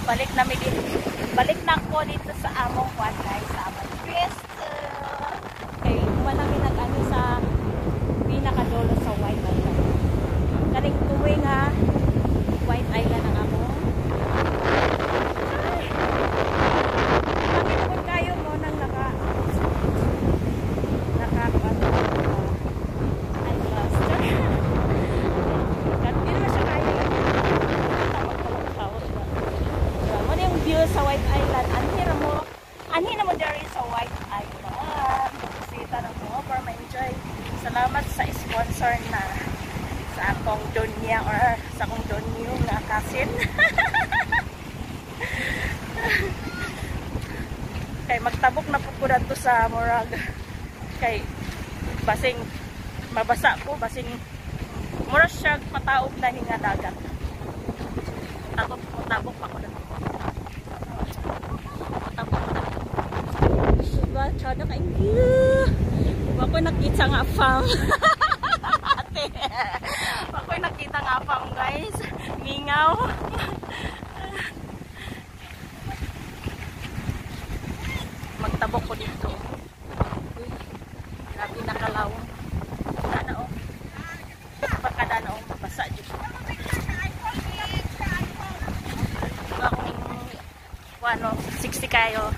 Balik na mi dito. Balik na ko dito sa among kwan guys, sa among pwesto. Okay, manami nag-ano sa pinakadulo sa White Island. Kaning tuwing ha, White Island ang among. Bakit naman kayo mo nang sa White Island, anhi na mo dari sa White Island. Sita na mo para ma-enjoy. Salamat sa sponsor na sa akong donya or sa akong donyo na kasin. Kay magtabok na po ko to sa Morag. Kay basing mabasa ko, basing mura siya pataog na ni nga dagat. Tabok pa ko na. Diba? Tsada ka inyo. Ako nakita nga farm. Ate. Ako nakita nga farm guys. Mingaw. Magtabok ko dito. Grabe nakalaw. Dana o. Pagkadana o. Mabasa dito. Diba ako ng 60 kayo.